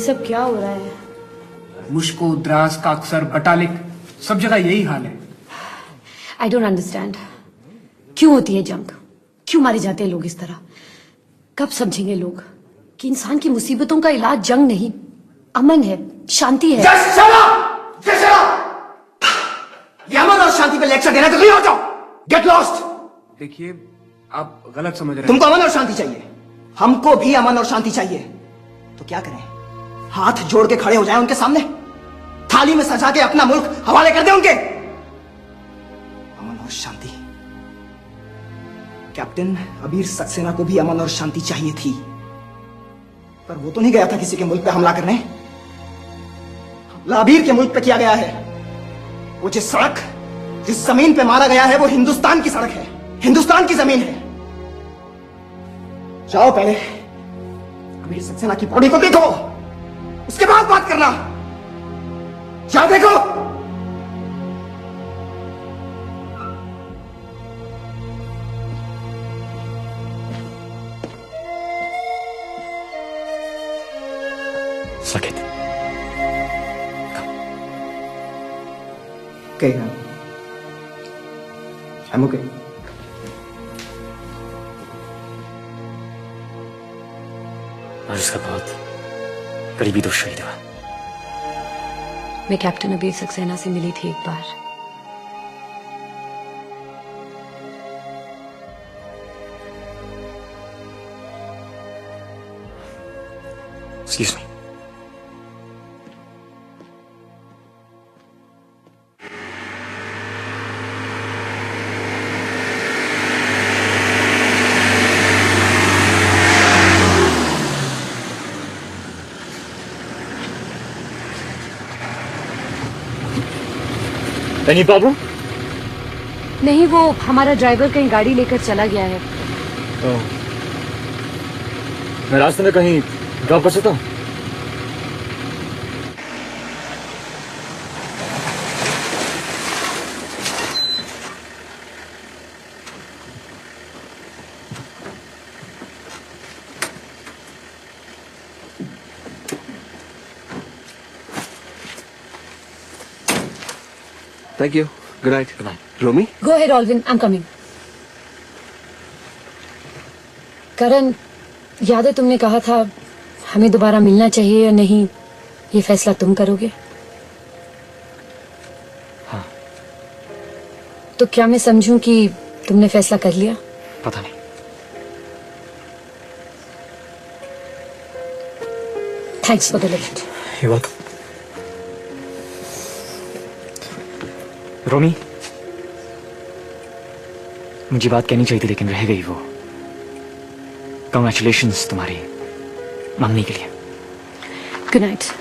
सब क्या हो रहा है? मुश्को, द्रास, काकसर, बटालिक, सब जगह यही हाल है। I don't understand. क्यों होती है जंग? क्यों मारे जाते हैं लोग इस तरह? कब समझेंगे लोग कि इंसान की मुसीबतों का इलाज जंग नहीं, अमन है, शांति है। ये अमन और शांति पे लेक्चर देना तो नहीं हो जाओ। Get lost. देखिए, आप गलत समझ रहे हैं। तुमको अमन और शांति चाहिए, हमको भी अमन और शांति चाहिए। तो क्या करें? हाथ जोड़ के खड़े हो जाएं उनके सामने, थाली में सजा के अपना मुल्क हवाले कर दें उनके। अमन और शांति। कैप्टन अबीर सक्सेना को भी अमन और शांति चाहिए थी, पर वो तो नहीं गया था किसी के मुल्क पे हमला करने। हमला अबीर के मुल्क पे किया गया है। वो जिस सड़क, जिस जमीन पे मारा गया है, वो हिंदुस्तान की सड़क है, हिंदुस्तान की जमीन है। जाओ पहले अबीर सक्सेना की बॉडी को देखो, उसके बाद बात करना। जाओ देखो। Suck it. Okay, I'm okay. आज उसका बहुत करीबी दोस्त शहीद हुआ। मैं कैप्टन अबीर सक्सेना से मिली थी एक बार। Excuse me. Any problem? नहीं, वो हमारा ड्राइवर कहीं गाड़ी लेकर चला गया है। मैं रास्ते में कहीं ड्रॉप कर सकता हूँ? Thank you. Good night. Good night. Romy? Go ahead, Alvin. I'm coming. करण, याद है तुमने कहा था हमें दोबारा मिलना चाहिए या नहीं, ये फैसला तुम करोगे। हाँ। तो क्या मैं समझूं कि तुमने फैसला कर लिया? पता नहीं। Thanks for the lift. You're welcome. रोमी, मुझे बात कहनी चाहिए थी लेकिन रह गई वो। Congratulations तुम्हारी मंगनी के लिए। Good night.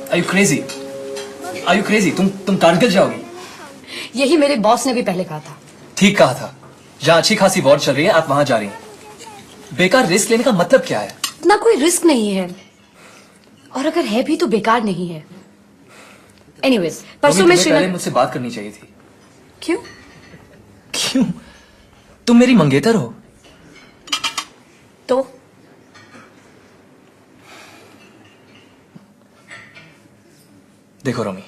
Are you crazy? Are you crazy? तुम कारगिल जाओगी? यही मेरे बॉस ने भी पहले कहा था। ठीक कहा था। जहाँ अच्छी खासी वॉर चल रही है आप वहां जा रही हैं। बेकार रिस्क लेने का मतलब क्या है? इतना कोई रिस्क नहीं है, और अगर है भी तो बेकार नहीं है। एनीवेज, परसों में पहले मुझसे बात करनी चाहिए थी। क्यों? क्यों? तुम मेरी मंगेतर हो। तो देखो रोमी,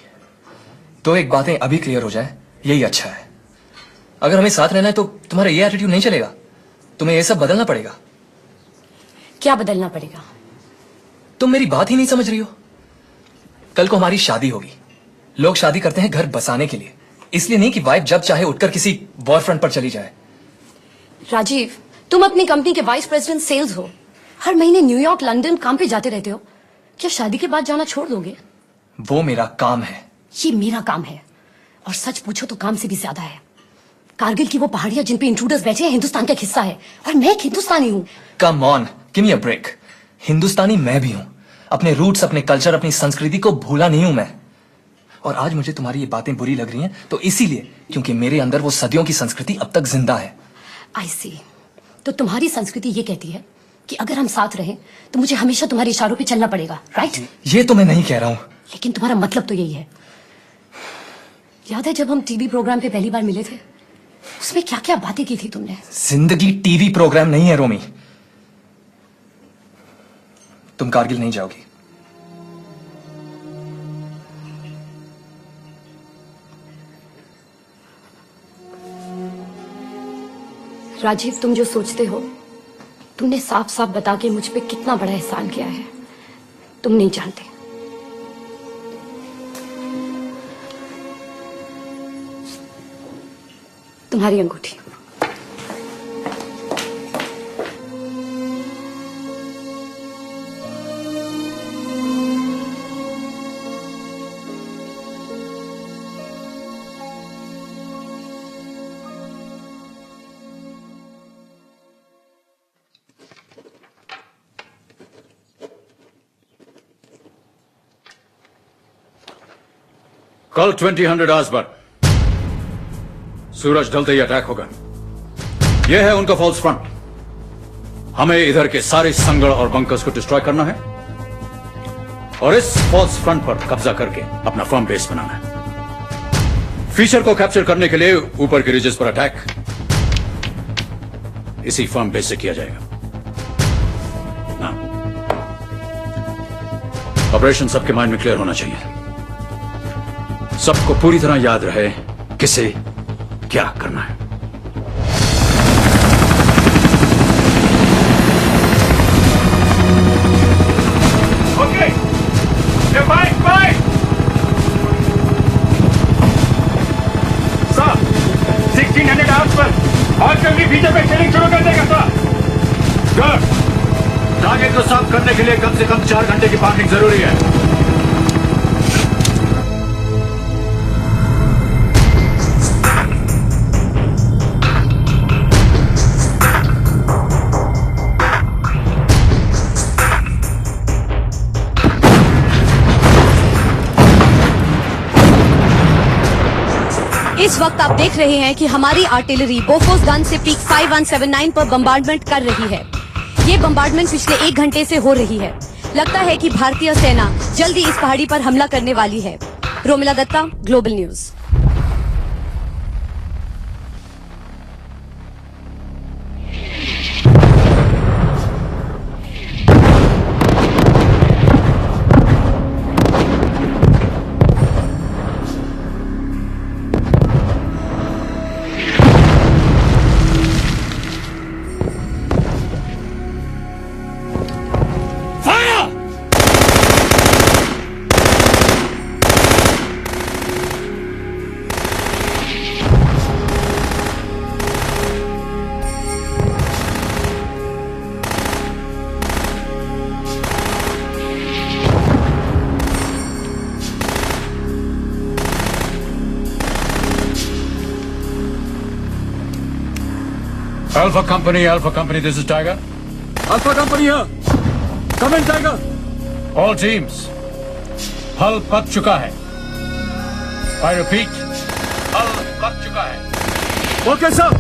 तो एक बातें अभी क्लियर हो जाए, यही अच्छा है। अगर हमें साथ रहना है तो तुम्हारा ये एटीट्यूड नहीं चलेगा, तुम्हें ये सब बदलना पड़ेगा। क्या बदलना पड़ेगा? तुम मेरी बात ही नहीं समझ रही हो। कल को हमारी शादी होगी। लोग शादी करते हैं घर बसाने के लिए, इसलिए नहीं कि वाइफ जब चाहे उठकर किसी वॉर फ्रंट पर चली जाए। राजीव, तुम अपनी कंपनी के वाइस प्रेसिडेंट सेल्स हो, हर महीने न्यूयॉर्क लंदन काम पे जाते रहते हो। क्या शादी के बाद जाना छोड़ दोगे? वो मेरा काम है। ये मेरा काम है, और सच पूछो तो काम से भी ज्यादा है। कारगिल की वो पहाड़ियां जिन पे इंट्रूडर्स बैठे हैं हिंदुस्तान का हिस्सा है, और मैं एक हिंदुस्तानी हूँ। Come on, give me a break. हिंदुस्तानी मैं भी हूँ, अपने रूट्स, अपने कल्चर, अपनी संस्कृति को भूला नहीं हूं मैं। और आज मुझे तुम्हारी ये बातें बुरी लग रही हैं तो इसीलिए क्योंकि मेरे अंदर वो सदियों की संस्कृति अब तक जिंदा है। आई सी। तो तुम्हारी संस्कृति ये कहती है कि अगर हम साथ रहें तो मुझे हमेशा तुम्हारे इशारों पे चलना पड़ेगा, राइट? ये तो मैं नहीं कह रहा हूं। लेकिन तुम्हारा मतलब तो यही है। याद है जब हम टीवी प्रोग्राम पे पहली बार मिले थे, उसमें क्या क्या बातें की थी तुमने? जिंदगी टीवी प्रोग्राम नहीं है रोमी। तुम कारगिल नहीं जाओगी। राजीव, तुम जो सोचते हो, तुमने साफ साफ बता के मुझ पे कितना बड़ा एहसान किया है, तुम नहीं जानते। तुम्हारी अंगूठी। कल 2000 आवर्स पर सूरज ढलते ही अटैक होगा। यह है उनका फॉल्स फ्रंट। हमें इधर के सारे संगड़ और बंकर्स को डिस्ट्रॉय करना है और इस फॉल्स फ्रंट पर कब्जा करके अपना फर्म बेस बनाना है। फीचर को कैप्चर करने के लिए ऊपर के रिजेस पर अटैक इसी फर्म बेस से किया जाएगा ना। ऑपरेशन सबके माइंड में क्लियर होना चाहिए। सबको पूरी तरह याद रहे किसे क्या करना है। Okay, bye sir. 1600 hours per आज कल भी फीचर पे ट्रेनिंग शुरू कर देगा सर। गुड। टारगेट को साफ करने के लिए कम से कम 4 घंटे की पार्किंग जरूरी है। इस वक्त आप देख रहे हैं कि हमारी आर्टिलरी बोफोर्स गन से पीक 5179 पर बम्बार्डमेंट कर रही है। ये बम्बार्डमेंट पिछले 1 घंटे से हो रही है। लगता है कि भारतीय सेना जल्दी इस पहाड़ी पर हमला करने वाली है। Romila Dutta, global news. Alpha Company, this is Tiger. Alpha Company here. Come in, Tiger. All teams, हल पक चुका है। I repeat, हल पक चुका है। Okay, sir.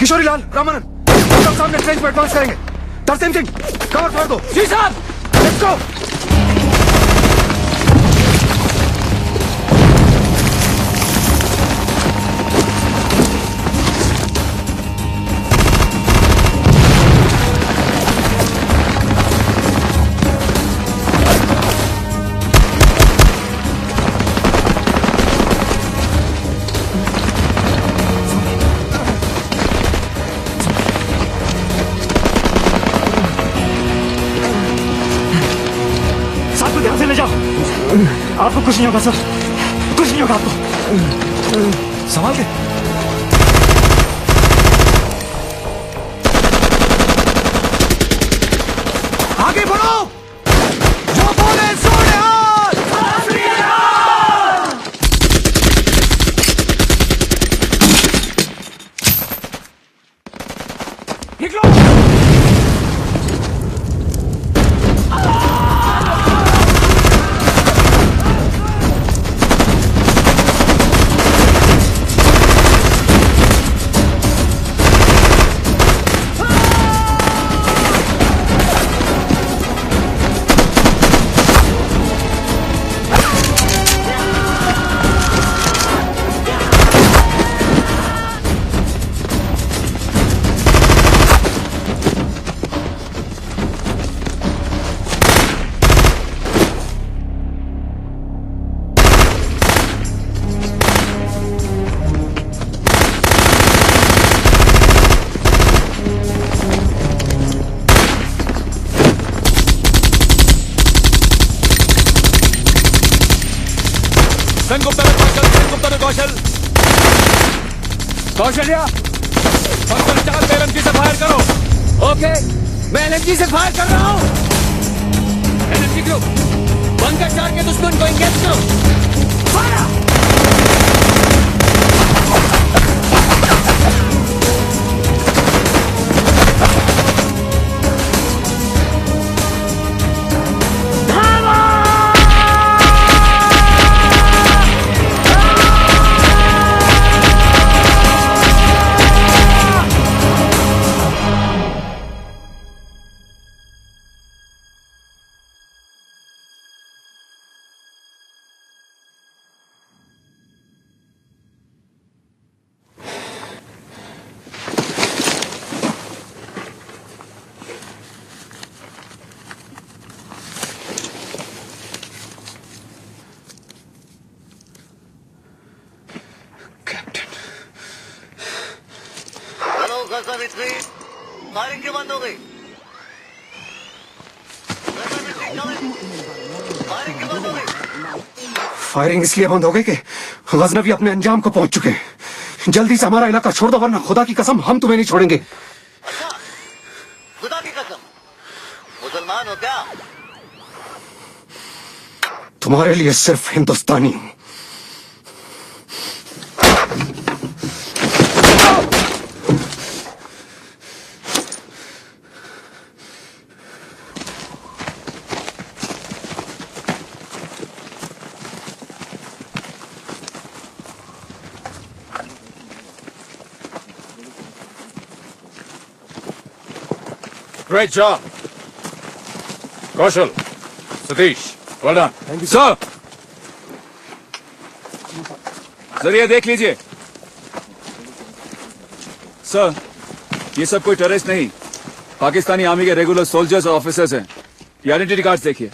किशोरी लाल, रामानंद, हम लोग सामने ट्रेन पर एडवांस करेंगे। तरसेम सिंह, कवर फाड़ दो। जी साहब, लेट्स गो। ध्यान से ले जाओ, आपको कुछ नहीं होगा सर, कुछ नहीं होगा आपको। संभाल के। आगे बढ़ो, जो बोले सोने हाथ। निकलो। कौशल्या, LMG से फायर करो। ओके, मैं LMG से फायर कर रहा हूँ। LMG ग्रुप, बंकर 4 के दुश्मन को इंगेज करो। फायर! फायरिंग क्यों बंद हो गई? फायरिंग क्यों बंद हो गई? फायरिंग इसलिए बंद हो गई कि गजनवी अपने अंजाम को पहुंच चुके हैं। जल्दी से हमारा इलाका छोड़ दो, वरना खुदा की कसम हम तुम्हें नहीं छोड़ेंगे। अच्छा, खुदा की कसम? मुसलमान हो क्या? तुम्हारे लिए सिर्फ हिंदुस्तानी हूं। Great job. Kaushal, Satish, well done. Thank you, sir. जरिए देख लीजिए। सर, ये सब कोई टेररिस्ट नहीं, पाकिस्तानी आर्मी के रेगुलर सोल्जर्स और ऑफिसर्स हैं। ये आइडेंटिटी कार्ड देखिए।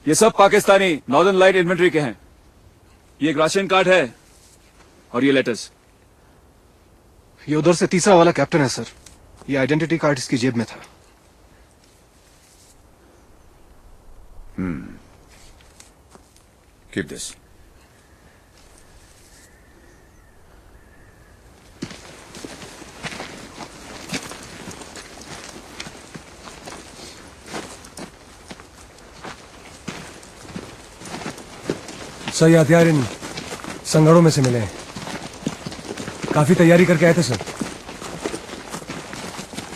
ये सब पाकिस्तानी नॉर्दर्न लाइट इन्फेंट्री के हैं। ये एक राशन कार्ड है और ये लेटर्स। ये उधर से तीसरा वाला कैप्टन है सर। ये आइडेंटिटी कार्ड इसकी जेब में था। Keep this. सर, ये हथियार इन संगड़ों में से मिले हैं। काफी तैयारी करके आए थे sir.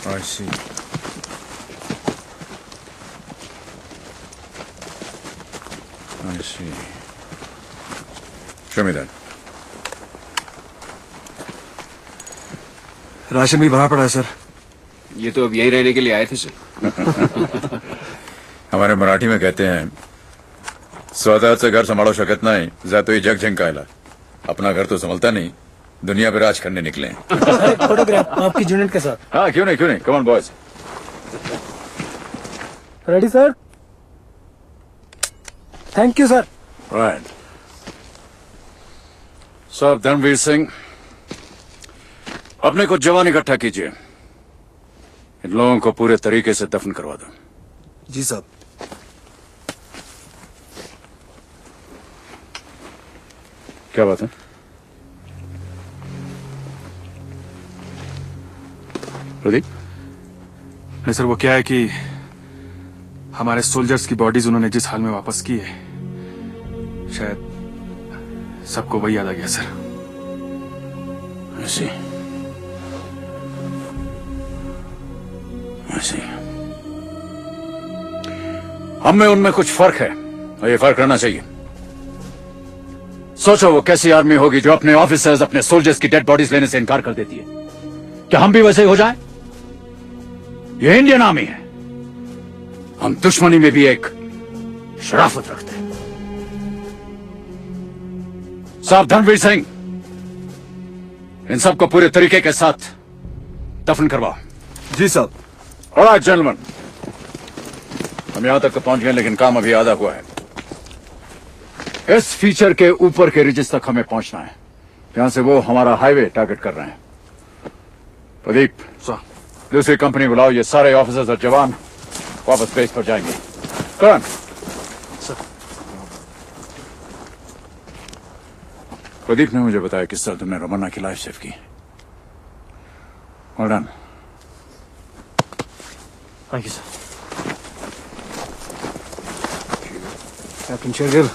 I see. I see. Show me that. Ration भी भरा पड़ा है सर। ये तो अब यही रहने के लिए आए थे सर। हमारे मराठी में कहते हैं स्वतः से घर संभालो शकत नहीं जातो ही जग झंकायला। अपना घर तो संभलता नहीं, दुनिया पे राज करने निकले हैं। फोटोग्राफ आपकी यूनिट के साथ। हाँ क्यों नहीं come on boys. Ready sir. Thank you sir. Right. Sir Dharmveer Singh, अपने कुछ जवान इकट्ठा कीजिए, इन लोगों को पूरे तरीके से दफन करवा दो। जी साहब। क्या बात है? प्रदीप? नहीं सर, वो क्या है कि हमारे सोल्जर्स की बॉडीज उन्होंने जिस हाल में वापस की है, शायद सबको वही याद आ गया सर। ऐसी हम में उनमें कुछ फर्क है और ये फर्क रहना चाहिए। सोचो वो कैसी आर्मी होगी जो अपने ऑफिसर्स, अपने सोल्जर्स की डेड बॉडीज लेने से इनकार कर देती है। क्या हम भी वैसे ही हो जाएं? ये इंडियन आर्मी है, हम दुश्मनी में भी एक शराफत रखते हैं। साहब धर्मवीर सिंह, इन सबको पूरे तरीके के साथ दफन करवाओ। जी साहब। ऑलराइट जेंटलमैन, हम यहां तक तो पहुंच गए लेकिन काम अभी आधा हुआ है। इस फीचर के ऊपर के रिजिस तक हमें पहुंचना है, यहां से वो हमारा हाईवे टारगेट कर रहे हैं। प्रदीप सर। दूसरी कंपनी बुलाओ, ये सारे ऑफिसर्स और जवान वापस बेस पर जाएंगे। कौन? सर। प्रदीप ने मुझे बताया किस तरह तुमने रमन्ना की लाइफ सेव की। Well done. Thank you sir. Captain Shergill.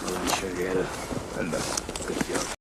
Well done.